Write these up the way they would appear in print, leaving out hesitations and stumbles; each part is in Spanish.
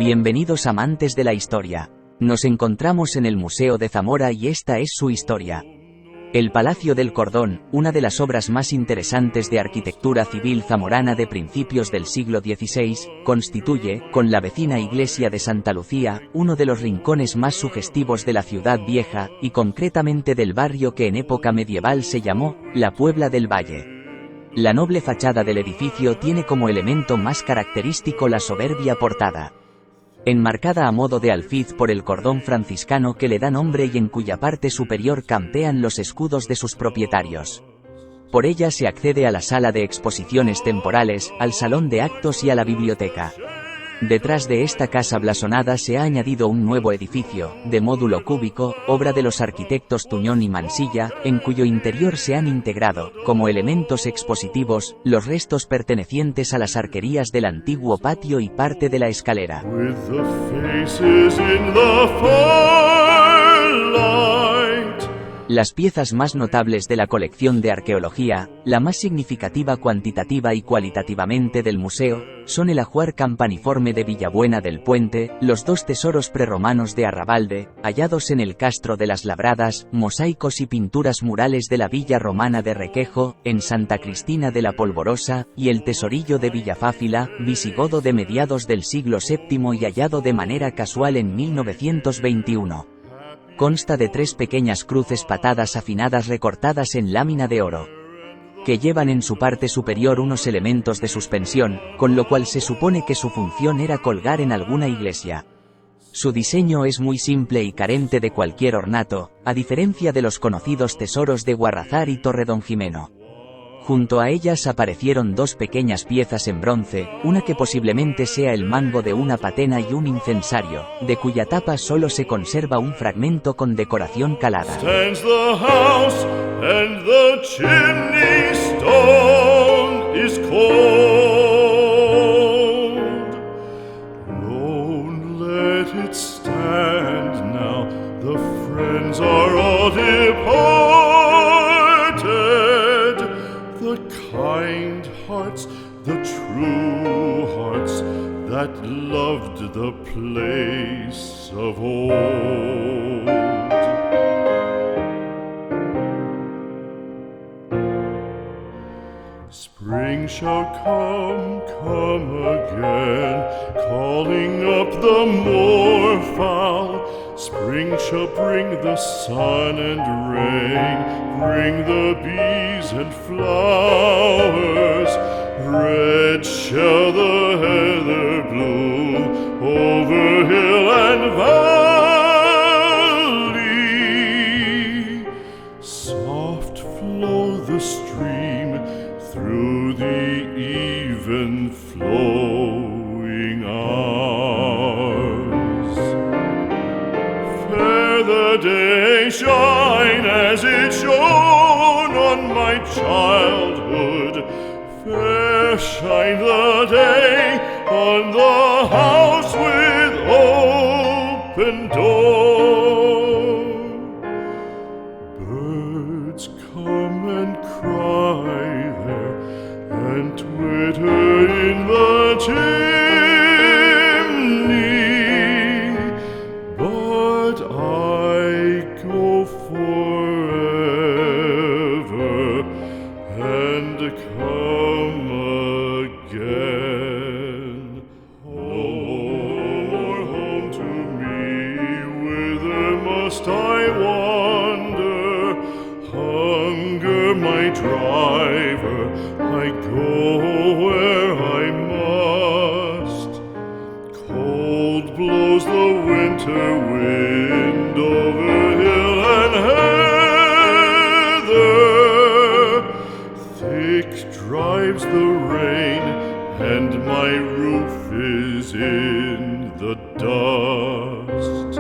Bienvenidos amantes de la historia. Nos encontramos en el Museo de Zamora y esta es su historia. El Palacio del Cordón, una de las obras más interesantes de arquitectura civil zamorana de principios del siglo XVI, constituye, con la vecina iglesia de Santa Lucía, uno de los rincones más sugestivos de la ciudad vieja, y concretamente del barrio que en época medieval se llamó la Puebla del Valle. La noble fachada del edificio tiene como elemento más característico la soberbia portada, enmarcada a modo de alfiz por el cordón franciscano que le da nombre y en cuya parte superior campean los escudos de sus propietarios. Por ella se accede a la sala de exposiciones temporales, al salón de actos y a la biblioteca. Detrás de esta casa blasonada se ha añadido un nuevo edificio, de módulo cúbico, obra de los arquitectos Tuñón y Mansilla, en cuyo interior se han integrado, como elementos expositivos, los restos pertenecientes a las arquerías del antiguo patio y parte de la escalera. Las piezas más notables de la colección de arqueología, la más significativa cuantitativa y cualitativamente del museo, son el ajuar campaniforme de Villabuena del Puente, los dos tesoros prerromanos de Arrabalde, hallados en el Castro de las Labradas, mosaicos y pinturas murales de la villa romana de Requejo, en Santa Cristina de la Polvorosa, y el tesorillo de Villafáfila, visigodo de mediados del siglo VII y hallado de manera casual en 1921. Consta de 3 pequeñas cruces patadas afinadas recortadas en lámina de oro, que llevan en su parte superior unos elementos de suspensión, con lo cual se supone que su función era colgar en alguna iglesia. Su diseño es muy simple y carente de cualquier ornato, a diferencia de los conocidos tesoros de Guarrazar y Torredonjimeno. Junto a ellas aparecieron 2 pequeñas piezas en bronce, una que posiblemente sea el mango de una patena y un incensario, de cuya tapa solo se conserva un fragmento con decoración calada. Kind hearts, the true hearts that loved the place of old. Spring shall come, come again, calling up the moorfowl. Spring shall bring the sun and rain, bring the bees and flowers. Red shall the heather bloom over hill and valley. Soft flow the stream through the even flowing hours. Fair the day shine as it shone on my childhood. Fair shine the day on the house with open door. Birds come and cry there and twitter in the chimney, but I go forever and come again. No more home to me, whither must I wander? Hunger my driver, I go where I must. Cold blows the winter wind over hill and heather. Thick drives the rain, and my roof is in the dust.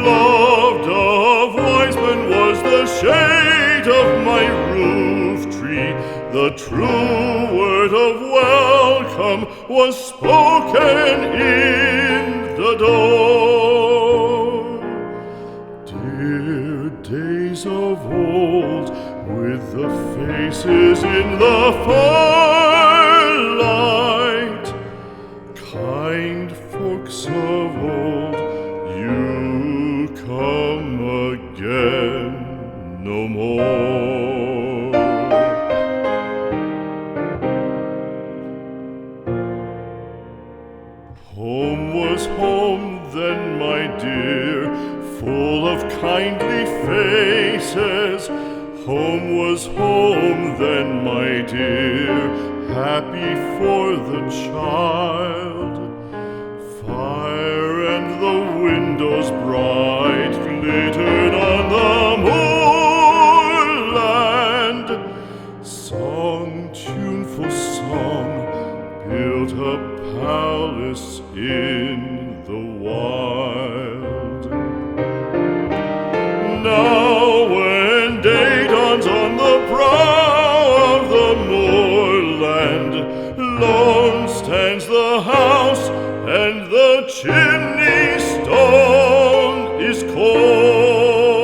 Loved of wise men was the shade of my roof tree. The true word of welcome was spoken in the door. Dear days of old, with the faces in the firelight, kind Home was home then, my dear, full of kindly faces. Home was home then, my dear, happy for the child. Fire and the windows bright glittered on the moorland. Song, tuneful song, built a palace in the wild. Now when day dawns on the brow of the moorland, lone stands the house and the chimney stone is cold.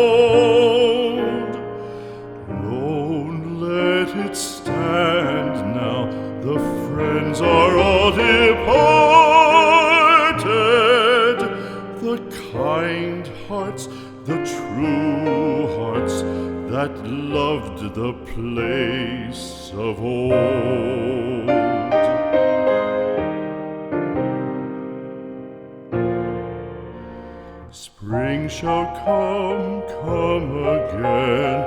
Lone, let it stand now, the friends are all departed. The kind hearts, the true hearts that loved the place of old. Spring shall come, come again,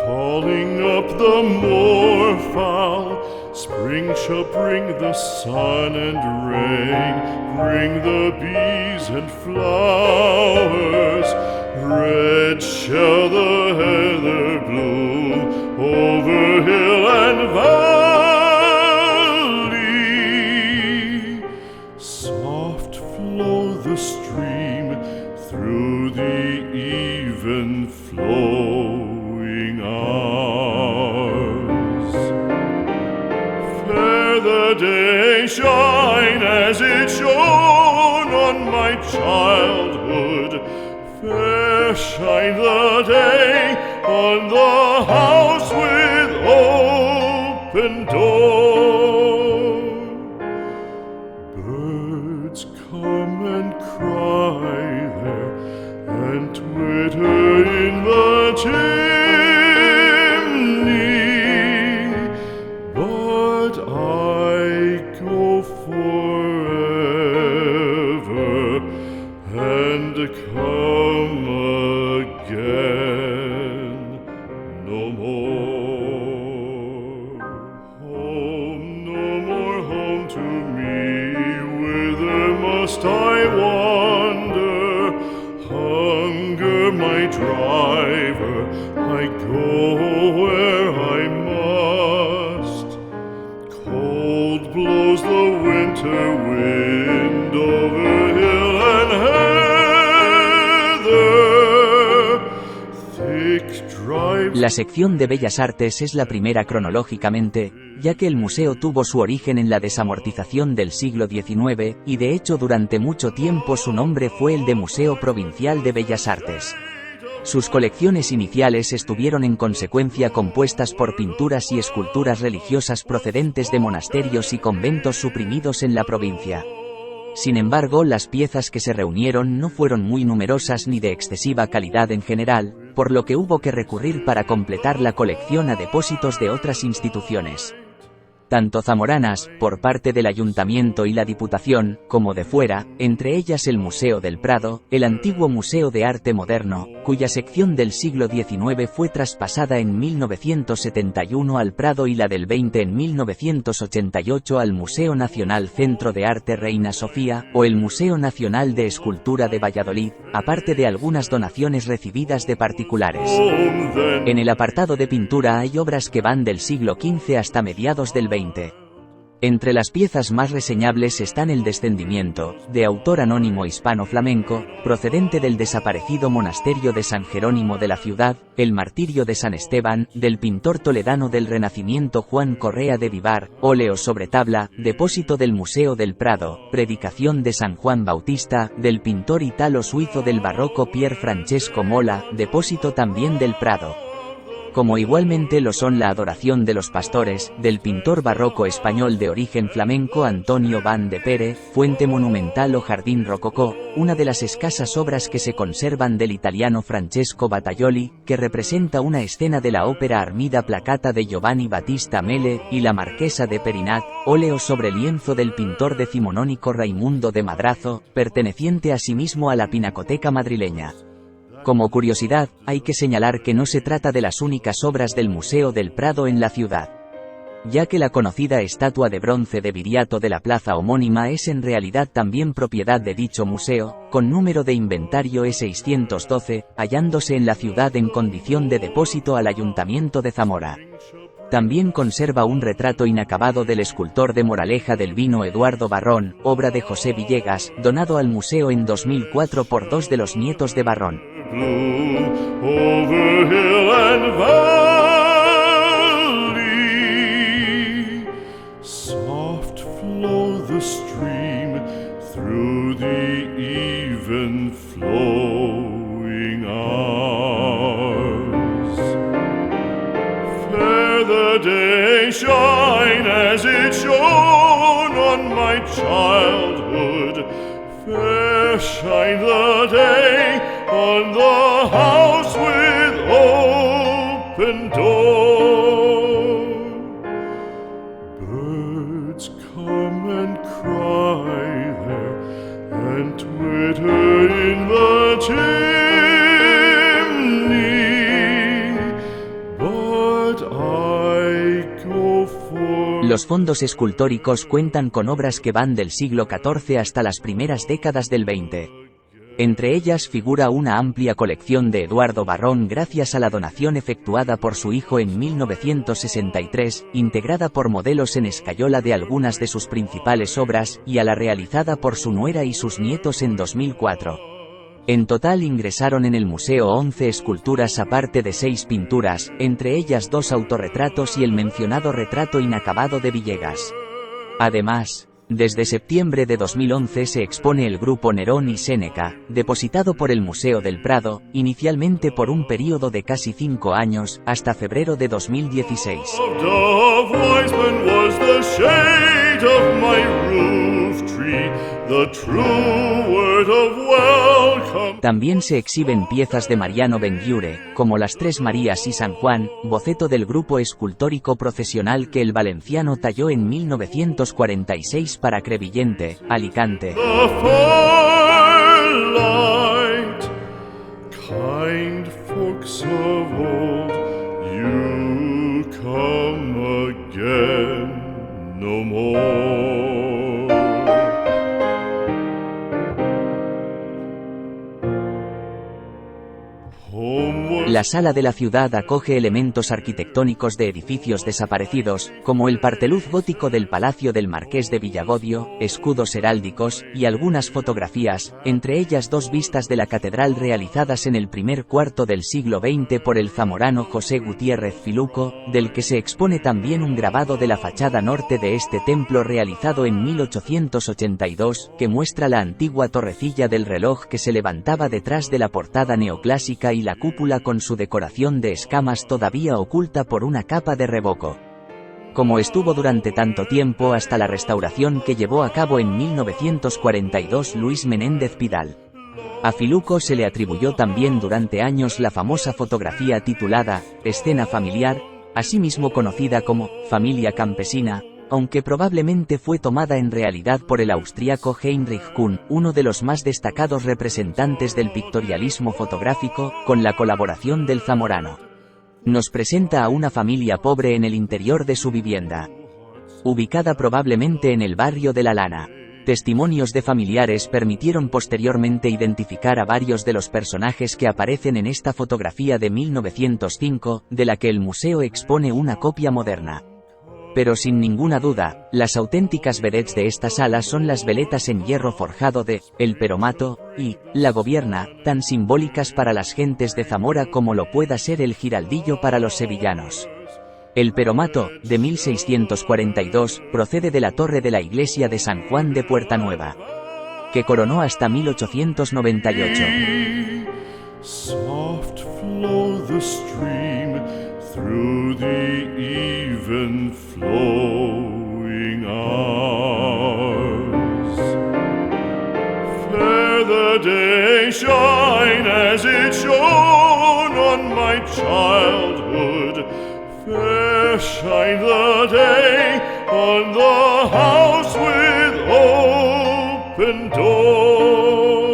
calling up the moorfowl. Spring shall bring the sun and rain, bring the bees and flowers. Red shall the heather bloom over hill and valley. Soft flow the stream through the even flowing hours. Fair the day shine as it shone on my childhood. Fair shine the day on the house with open door. Birds come and cry there and twitter in the chimney, but I go forever and come again no more. Home, no more home to me, whither must I wander? Hunger, my driver, I go where I must. Cold blows the winter wind over hill and heather. Thick drives. La sección de Bellas Artes es la primera cronológicamente, ya que el museo tuvo su origen en la desamortización del siglo XIX, y de hecho durante mucho tiempo su nombre fue el de Museo Provincial de Bellas Artes. Sus colecciones iniciales estuvieron en consecuencia compuestas por pinturas y esculturas religiosas procedentes de monasterios y conventos suprimidos en la provincia. Sin embargo, las piezas que se reunieron no fueron muy numerosas ni de excesiva calidad en general, por lo que hubo que recurrir para completar la colección a depósitos de otras instituciones, tanto zamoranas, por parte del Ayuntamiento y la Diputación, como de fuera, entre ellas el Museo del Prado, el antiguo Museo de Arte Moderno, cuya sección del siglo XIX fue traspasada en 1971 al Prado y la del 20 en 1988 al Museo Nacional Centro de Arte Reina Sofía, o el Museo Nacional de Escultura de Valladolid, aparte de algunas donaciones recibidas de particulares. En el apartado de pintura hay obras que van del siglo XV hasta mediados del XX. Entre las piezas más reseñables están el Descendimiento, de autor anónimo hispano-flamenco, procedente del desaparecido monasterio de San Jerónimo de la ciudad, el Martirio de San Esteban, del pintor toledano del Renacimiento Juan Correa de Vivar, óleo sobre tabla, depósito del Museo del Prado, Predicación de San Juan Bautista, del pintor italo-suizo del barroco Pier Francesco Mola, depósito también del Prado. como igualmente lo son la Adoración de los Pastores, del pintor barroco español de origen flamenco Antonio Van de Pere, Fuente Monumental o Jardín Rococó, una de las escasas obras que se conservan del italiano Francesco Battaglioli, que representa una escena de la ópera Armida Placata de Giovanni Battista Mele, y la Marquesa de Perinat, óleo sobre lienzo del pintor decimonónico Raimundo de Madrazo, perteneciente asimismo a la Pinacoteca madrileña. Como curiosidad, hay que señalar que no se trata de las únicas obras del Museo del Prado en la ciudad, ya que la conocida estatua de bronce de Viriato de la plaza homónima es en realidad también propiedad de dicho museo, con número de inventario E612, hallándose en la ciudad en condición de depósito al Ayuntamiento de Zamora. También conserva un retrato inacabado del escultor de Moraleja del Vino Eduardo Barrón, obra de José Villegas, donado al museo en 2004 por dos de los nietos de Barrón. Over hill and valley, soft flow the stream through the even flowing hours. Fair the day shine as it shone on my childhood. Fair shine the day on the house with open door. Birds come and cry there and twitter in the chimney, but I go for... Los fondos escultóricos cuentan con obras que van del siglo XIV hasta las primeras décadas del XX. Entre ellas figura una amplia colección de Eduardo Barrón gracias a la donación efectuada por su hijo en 1963, integrada por modelos en escayola de algunas de sus principales obras, y a la realizada por su nuera y sus nietos en 2004. En total ingresaron en el museo 11 esculturas aparte de 6 pinturas, entre ellas 2 autorretratos y el mencionado retrato inacabado de Villegas. Además, desde septiembre de 2011 se expone el grupo Nerón y Séneca, depositado por el Museo del Prado, inicialmente por un período de casi 5 años, hasta febrero de 2016. También se exhiben piezas de Mariano Benlliure, como las Tres Marías y San Juan, boceto del grupo escultórico procesional que el valenciano talló en 1946 para Crevillente, Alicante. La sala de la ciudad acoge elementos arquitectónicos de edificios desaparecidos, como el parteluz gótico del Palacio del Marqués de Villagodio, escudos heráldicos, y algunas fotografías, entre ellas 2 vistas de la catedral realizadas en el primer cuarto del siglo XX por el zamorano José Gutiérrez Filuco, del que se expone también un grabado de la fachada norte de este templo realizado en 1882, que muestra la antigua torrecilla del reloj que se levantaba detrás de la portada neoclásica y la cúpula con su decoración de escamas todavía oculta por una capa de revoco. Como estuvo durante tanto tiempo hasta la restauración que llevó a cabo en 1942 Luis Menéndez Pidal. A Filuco se le atribuyó también durante años la famosa fotografía titulada Escena familiar, asimismo conocida como Familia campesina, aunque probablemente fue tomada en realidad por el austríaco Heinrich Kuhn, uno de los más destacados representantes del pictorialismo fotográfico, con la colaboración del zamorano. Nos presenta a una familia pobre en el interior de su vivienda, ubicada probablemente en el barrio de La Lana. Testimonios de familiares permitieron posteriormente identificar a varios de los personajes que aparecen en esta fotografía de 1905, de la que el museo expone una copia moderna. Pero sin ninguna duda, las auténticas vedettes de esta sala son las veletas en hierro forjado de El Peromato y La Gobierna, tan simbólicas para las gentes de Zamora como lo pueda ser el Giraldillo para los sevillanos. El Peromato, de 1642, procede de la torre de la iglesia de San Juan de Puerta Nueva, que coronó hasta 1898. Soft flow the stream shine as it shone on my childhood. Fair shine the day on the house with open door.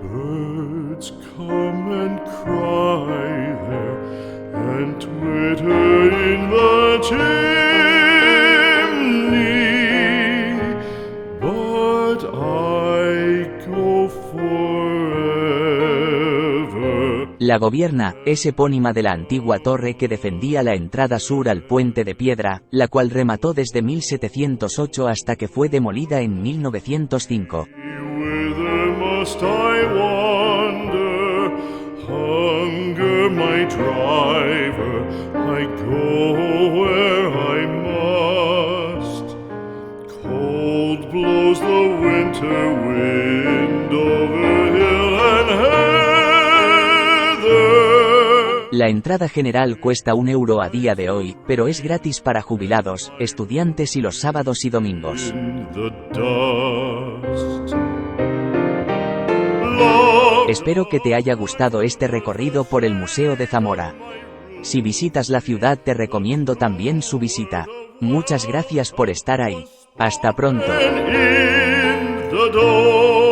Birds come and cry there and twitter in the chimney, but I go forever. La Gobierna es epónima de la antigua torre que defendía la entrada sur al puente de piedra, la cual remató desde 1708 hasta que fue demolida en 1905. Whither must I wander? Hunger my driver, I go where I must. Cold blows the winter wind over hill and heather. La entrada general cuesta €1 a día de hoy, pero es gratis para jubilados, estudiantes y los sábados y domingos. In the dust. Espero que te haya gustado este recorrido por el Museo de Zamora. Si visitas la ciudad te recomiendo también su visita. Muchas gracias por estar ahí. Hasta pronto. And in the door.